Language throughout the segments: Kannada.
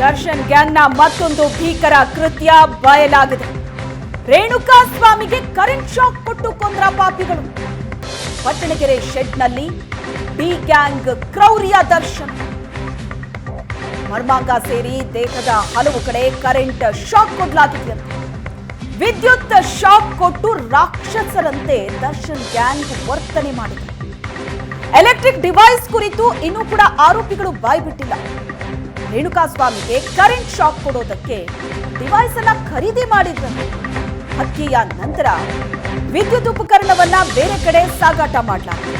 ದರ್ಶನ್ ಗ್ಯಾಂಗ್ನ ಮತ್ತೊಂದು ಭೀಕರ ಕೃತ್ಯ ಬಯಲಾಗಿದೆ. ರೇಣುಕಾ ಸ್ವಾಮಿಗೆ ಕರೆಂಟ್ ಶಾಕ್ ಕೊಟ್ಟು ಕೊಂದ್ರ ಪಾಪಿಗಳು. ಪಟ್ಟಣಗೆರೆ ಶೆಡ್ನಲ್ಲಿ ಡಿ ಗ್ಯಾಂಗ್ ಕ್ರೌರ್ಯ ದರ್ಶನ. ಮರ್ಮಾಂಗ ಸೇರಿ ದೇಹದ ಹಲವು ಕಡೆ ಕರೆಂಟ್ ಶಾಕ್ ಕೊಡಲಾಗಿದೆ. ವಿದ್ಯುತ್ ಶಾಕ್ ಕೊಟ್ಟು ರಾಕ್ಷಸರಂತೆ ದರ್ಶನ್ ಗ್ಯಾಂಗ್ ವರ್ತನೆ ಮಾಡಿದೆ. ಎಲೆಕ್ಟ್ರಿಕ್ ಡಿವೈಸ್ ಕುರಿತು ಇನ್ನೂ ಕೂಡ ಆರೋಪಿಗಳು ಬಾಯ್ಬಿಟ್ಟಿಲ್ಲ. ರೇಣುಕಾ ಸ್ವಾಮಿಗೆ ಕರೆಂಟ್ ಶಾಕ್ ಕೊಡೋದಕ್ಕೆ ಡಿವೈಸ್ ಅನ್ನ ಖರೀದಿ ಮಾಡಿದ್ರಂತೆ. ಹತ್ಯೆಯ ನಂತರ ವಿದ್ಯುತ್ ಉಪಕರಣವನ್ನ ಬೇರೆ ಕಡೆ ಸಾಗಾಟ ಮಾಡಲಾಗಿದೆ.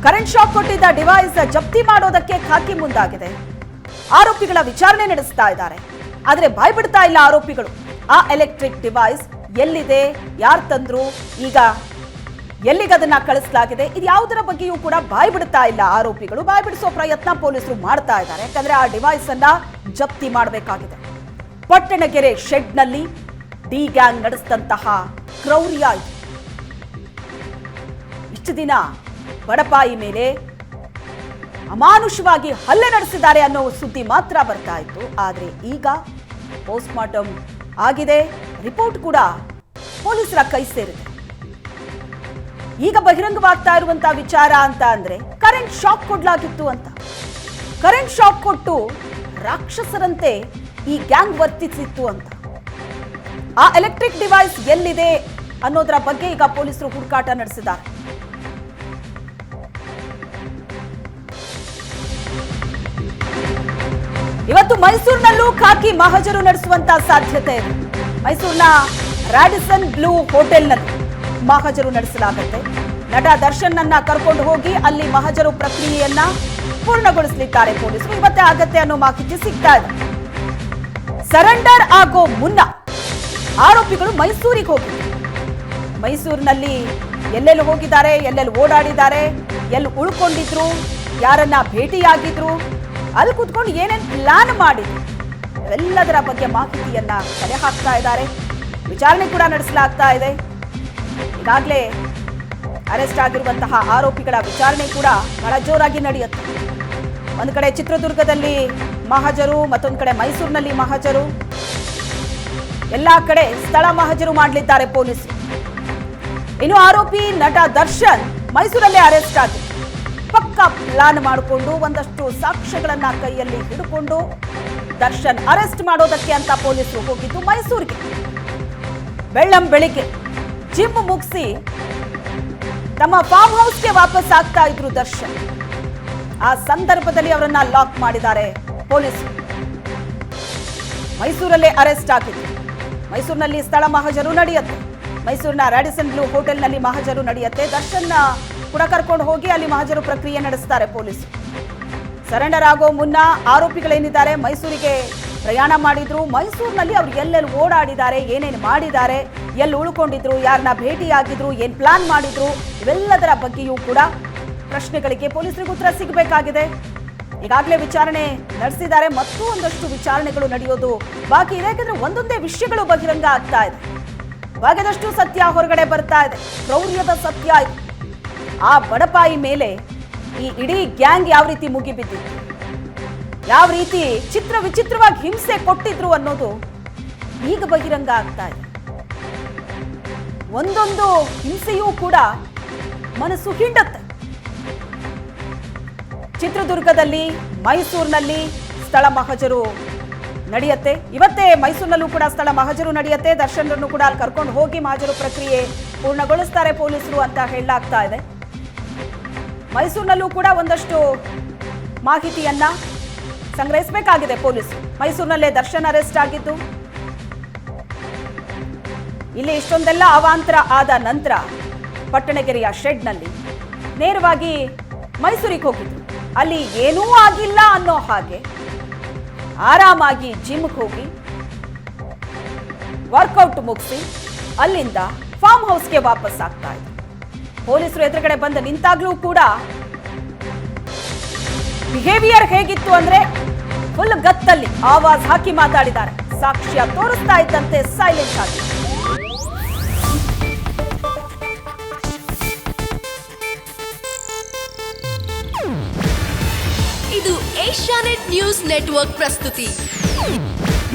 ಕರೆಂಟ್ ಶಾಕ್ ಕೊಟ್ಟಿದ್ದ ಡಿವೈಸ್ ಜಪ್ತಿ ಮಾಡೋದಕ್ಕೆ ಖಾಕಿ ಮುಂದಾಗಿದೆ. ಆರೋಪಿಗಳ ವಿಚಾರಣೆ ನಡೆಸ್ತಾ ಇದ್ದಾರೆ. ಆದ್ರೆ ಬಾಯ್ಬಿಡ್ತಾ ಇಲ್ಲ ಆರೋಪಿಗಳು. ಆ ಎಲೆಕ್ಟ್ರಿಕ್ ಡಿವೈಸ್ ಎಲ್ಲಿದೆ, ಯಾರು ತಂದ್ರು, ಈಗ ಎಲ್ಲಿಗದನ್ನ ಕಳಿಸಲಾಗಿದೆ, ಇದು ಯಾವುದರ ಬಗ್ಗೆಯೂ ಕೂಡ ಬಾಯ್ಬಿಡ್ತಾ ಇಲ್ಲ ಆರೋಪಿಗಳು. ಬಾಯ್ಬಿಡಿಸೋ ಪ್ರಯತ್ನ ಪೊಲೀಸರು ಮಾಡ್ತಾ ಇದ್ದಾರೆ. ಯಾಕಂದ್ರೆ ಆ ಡಿವೈಸ್ ಅನ್ನ ಜಪ್ತಿ ಮಾಡಬೇಕಾಗಿದೆ. ಪಟ್ಟಣಗೆರೆ ಶೆಡ್ನಲ್ಲಿ ಡಿ ಗ್ಯಾಂಗ್ ನಡೆಸಿದಂತಹ ಕ್ರೌರ್ಯ ಇದು. ಇಷ್ಟು ದಿನ ಬಡಪಾಯಿ ಮೇಲೆ ಅಮಾನುಷವಾಗಿ ಹಲ್ಲೆ ನಡೆಸಿದ್ದಾರೆ ಅನ್ನೋ ಸುದ್ದಿ ಮಾತ್ರ ಬರ್ತಾ ಇತ್ತು. ಆದ್ರೆ ಈಗ ಪೋಸ್ಟ್ ಮಾರ್ಟಮ್ ಆಗಿದೆ, ರಿಪೋರ್ಟ್ ಕೂಡ ಪೊಲೀಸರ ಕೈ ಸೇರಿದೆ. ಈಗ ಬಹಿರಂಗವಾಗ್ತಾ ಇರುವಂತಹ ವಿಚಾರ ಅಂತ ಅಂದ್ರೆ ಕರೆಂಟ್ ಶಾಕ್ ಕೊಡ್ಲಾಗಿತ್ತು ಅಂತ. ಕರೆಂಟ್ ಶಾಕ್ ಕೊಟ್ಟು ರಾಕ್ಷಸರಂತೆ ಈ ಗ್ಯಾಂಗ್ ವರ್ತಿಸಿತ್ತು ಅಂತ. ಆ ಎಲೆಕ್ಟ್ರಿಕ್ ಡಿವೈಸ್ ಎಲ್ಲಿದೆ ಅನ್ನೋದರ ಬಗ್ಗೆ ಈಗ ಪೊಲೀಸರು ಹುಡುಕಾಟ ನಡೆಸಿದ್ದಾರೆ. ಇವತ್ತು ಮೈಸೂರಿನಲ್ಲೂ ಖಾಕಿ ಮಹಜರು ನಡೆಸುವಂತ ಸಾಧ್ಯತೆ ಇದೆ. ಮೈಸೂರಿನ ರಾಡಿಸನ್ ಬ್ಲೂ ಹೋಟೆಲ್ನಲ್ಲಿ ಮಹಜರು ನಡೆಸಲಾಗುತ್ತೆ. ನಟ ದರ್ಶನ್ ಅನ್ನ ಕರ್ಕೊಂಡು ಹೋಗಿ ಅಲ್ಲಿ ಮಹಜರು ಪ್ರಕ್ರಿಯೆಯನ್ನ ಪೂರ್ಣಗೊಳಿಸಲಿದ್ದಾರೆ ಪೊಲೀಸರು. ಇವತ್ತೇ ಆಗತ್ತೆ ಅನ್ನೋ ಮಾಹಿತಿ ಸಿಗ್ತಾ ಇದೆ. ಸರೆಂಡರ್ ಆಗೋ ಮುನ್ನ ಆರೋಪಿಗಳು ಮೈಸೂರಿಗೆ ಹೋಗಿದ್ರು. ಮೈಸೂರಿನಲ್ಲಿ ಎಲ್ಲೆಲ್ಲಿ ಹೋಗಿದ್ದಾರೆ, ಎಲ್ಲೆಲ್ಲಿ ಓಡಾಡಿದ್ದಾರೆ, ಎಲ್ಲಿ ಉಳ್ಕೊಂಡಿದ್ರು, ಯಾರನ್ನ ಭೇಟಿಯಾಗಿದ್ರು, ಅಲ್ಲಿ ಕೂತ್ಕೊಂಡು ಏನೇನು ಪ್ಲಾನ್ ಮಾಡಿದ್ರು, ಎಲ್ಲದರ ಬಗ್ಗೆ ಮಾಹಿತಿಯನ್ನ ಕಲೆ ಹಾಕ್ತಾ ಇದ್ದಾರೆ. ವಿಚಾರಣೆ ಕೂಡ ನಡೆಸಲಾಗ್ತಾ ಇದೆ. ಈಗಾಗಲೇ ಅರೆಸ್ಟ್ ಆಗಿರುವಂತಹ ಆರೋಪಿಗಳ ವಿಚಾರಣೆ ಕೂಡ ಬಹಳ ಜೋರಾಗಿ ನಡೆಯುತ್ತೆ. ಒಂದು ಕಡೆ ಚಿತ್ರದುರ್ಗದಲ್ಲಿ ಮಹಜರು, ಮತ್ತೊಂದು ಕಡೆ ಮೈಸೂರಿನಲ್ಲಿ ಮಹಜರು, ಎಲ್ಲಾ ಕಡೆ ಸ್ಥಳ ಮಹಜರು ಮಾಡಲಿದ್ದಾರೆ ಪೊಲೀಸರು. ಇನ್ನು ಆರೋಪಿ ನಟ ದರ್ಶನ್ ಮೈಸೂರಲ್ಲೇ ಅರೆಸ್ಟ್ ಆಗಿತ್ತು. ಪಕ್ಕಾ ಪ್ಲಾನ್ ಮಾಡಿಕೊಂಡು ಒಂದಷ್ಟು ಸಾಕ್ಷ್ಯಗಳನ್ನ ಕೈಯಲ್ಲಿ ಹಿಡ್ಕೊಂಡು ದರ್ಶನ್ ಅರೆಸ್ಟ್ ಮಾಡೋದಕ್ಕೆ ಅಂತ ಪೊಲೀಸರು ಹೋಗಿದ್ದು ಮೈಸೂರಿಗೆ. ಬೆಳ್ಳಂ ಬೆಳಿಗ್ಗೆ ಜಿಮ್ ಮುಗಿಸಿ ತಮ್ಮ ಫಾರ್ಮ್ ಹೌಸ್ಗೆ ವಾಪಸ್ ಆಗ್ತಾ ಇದ್ರು ದರ್ಶನ್. ಆ ಸಂದರ್ಭದಲ್ಲಿ ಅವರನ್ನ ಲಾಕ್ ಮಾಡಿದ್ದಾರೆ ಪೊಲೀಸರು. ಮೈಸೂರಲ್ಲೇ ಅರೆಸ್ಟ್ ಆಗಿತ್ತು. ಮೈಸೂರಿನಲ್ಲಿ ಸ್ಥಳ ಮಹಜರು ನಡೆಯುತ್ತೆ. ಮೈಸೂರಿನ ರಾಡಿಸನ್ ಬ್ಲೂ ಹೋಟೆಲ್ನಲ್ಲಿ ಮಹಜರು ನಡೆಯುತ್ತೆ. ದರ್ಶನ್ ಕೂಡ ಕರ್ಕೊಂಡು ಹೋಗಿ ಅಲ್ಲಿ ಮಹಜರು ಪ್ರಕ್ರಿಯೆ ನಡೆಸ್ತಾರೆ ಪೊಲೀಸರು. ಸರೆಂಡರ್ ಆಗೋ ಮುನ್ನ ಆರೋಪಿಗಳೇನಿದ್ದಾರೆ ಮೈಸೂರಿಗೆ ಪ್ರಯಾಣ ಮಾಡಿದ್ರು. ಮೈಸೂರಿನಲ್ಲಿ ಅವ್ರು ಎಲ್ಲೆಲ್ಲಿ ಓಡಾಡಿದ್ದಾರೆ, ಏನೇನು ಮಾಡಿದ್ದಾರೆ, ಎಲ್ಲಿ ಉಳ್ಕೊಂಡಿದ್ರು, ಯಾರನ್ನ ಭೇಟಿಯಾಗಿದ್ರು, ಏನ್ ಪ್ಲಾನ್ ಮಾಡಿದ್ರು, ಇವೆಲ್ಲದರ ಬಗ್ಗೆಯೂ ಕೂಡ ಪ್ರಶ್ನೆಗಳಿಗೆ ಪೊಲೀಸರಿಗೆ ಉತ್ತರ ಸಿಗಬೇಕಾಗಿದೆ. ಈಗಾಗಲೇ ವಿಚಾರಣೆ ನಡೆಸಿದ್ದಾರೆ. ಮತ್ತೂ ಒಂದಷ್ಟು ವಿಚಾರಣೆಗಳು ನಡೆಯೋದು ಬಾಕಿ ಇದೆ. ಯಾಕಂದ್ರೆ ಒಂದೊಂದೇ ವಿಷಯಗಳು ಬಹಿರಂಗ ಆಗ್ತಾ ಇದೆ. ಬಾಗಿದಷ್ಟು ಸತ್ಯ ಹೊರಗಡೆ ಬರ್ತಾ ಇದೆ. ಕ್ರೌರ್ಯದ ಸತ್ಯ ಇದೆ. ಆ ಬಡಪಾಯಿ ಮೇಲೆ ಈ ಇಡೀ ಗ್ಯಾಂಗ್ ಯಾವ ರೀತಿ ಮುಗಿಬಿದ್ದಿತ್ತು, ಯಾವ ರೀತಿ ಚಿತ್ರ ವಿಚಿತ್ರವಾಗಿ ಹಿಂಸೆ ಕೊಟ್ಟಿದ್ರು ಅನ್ನೋದು ಈಗ ಬಹಿರಂಗ ಆಗ್ತಾ ಇದೆ. ಒಂದೊಂದು ಹಿಂಸೆಯೂ ಕೂಡ ಮನಸ್ಸು ಹಿಂಡತ್ತೆ. ಚಿತ್ರದುರ್ಗದಲ್ಲಿ, ಮೈಸೂರಿನಲ್ಲಿ ಸ್ಥಳ ಮಹಜರು ನಡೆಯುತ್ತೆ. ಇವತ್ತೇ ಮೈಸೂರಿನಲ್ಲೂ ಕೂಡ ಸ್ಥಳ ಮಹಜರು ನಡೆಯುತ್ತೆ. ದರ್ಶನ್ರನ್ನು ಕೂಡ ಅಲ್ಲಿ ಕರ್ಕೊಂಡು ಹೋಗಿ ಮಹಜರು ಪ್ರಕ್ರಿಯೆ ಪೂರ್ಣಗೊಳಿಸ್ತಾರೆ ಪೊಲೀಸರು ಅಂತ ಹೇಳಲಾಗ್ತಾ ಇದೆ. ಮೈಸೂರಿನಲ್ಲೂ ಕೂಡ ಒಂದಷ್ಟು ಮಾಹಿತಿಯನ್ನ ಸಂಗ್ರಹಿಸಬೇಕಾಗಿದೆ ಪೊಲೀಸರು. ಮೈಸೂರಿನಲ್ಲೇ ದರ್ಶನ್ ಅರೆಸ್ಟ್ ಆಗಿದ್ದು, ಇಲ್ಲಿ ಇಷ್ಟೊಂದೆಲ್ಲ ಅವಾಂತರ ಆದ ನಂತರ ಪಟ್ಟಣಗೆರೆಯ ಶೆಡ್ನಲ್ಲಿ ನೇರವಾಗಿ ಮೈಸೂರಿಗೆ ಹೋಗಿದ್ರು. ಅಲ್ಲಿ ಏನೂ ಆಗಿಲ್ಲ ಅನ್ನೋ ಹಾಗೆ ಆರಾಮಾಗಿ ಜಿಮ್ಗೆ ಹೋಗಿ ವರ್ಕೌಟ್ ಮುಗಿಸಿ ಅಲ್ಲಿಂದ ಫಾರ್ಮ್ ಹೌಸ್ಗೆ ವಾಪಸ್ ಆಗ್ತಾ ಇದ್ರು. ಪೊಲೀಸರು ಎದುರುಗಡೆ ಬಂದು ನಿಂತಾಗ್ಲೂ ಕೂಡ ಬಿಹೇವಿಯರ್ ಹೇಗಿತ್ತು ಅಂದ್ರೆ ಫುಲ್ ಗತ್ತಲ್ಲಿ ಆವಾಜ್ ಹಾಕಿ ಮಾತಾಡಿದ್ದಾರೆ. ಸಾಕ್ಷ್ಯ ತೋರಿಸ್ತಾ ಇದ್ದಂತೆ ಸೈಲೆಂಟ್ ಆಗಿ. ಇದು ಏಷ್ಯಾನೆಟ್ ನ್ಯೂಸ್ ನೆಟ್ವರ್ಕ್ ಪ್ರಸ್ತುತಿ.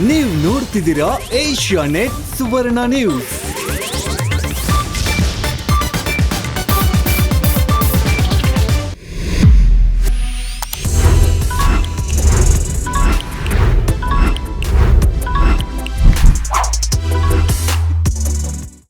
ನೀವು ನೋಡ್ತಿದ್ದೀರಾ ಏಷ್ಯಾನೆಟ್ ಸುವರ್ಣ ನ್ಯೂಸ್.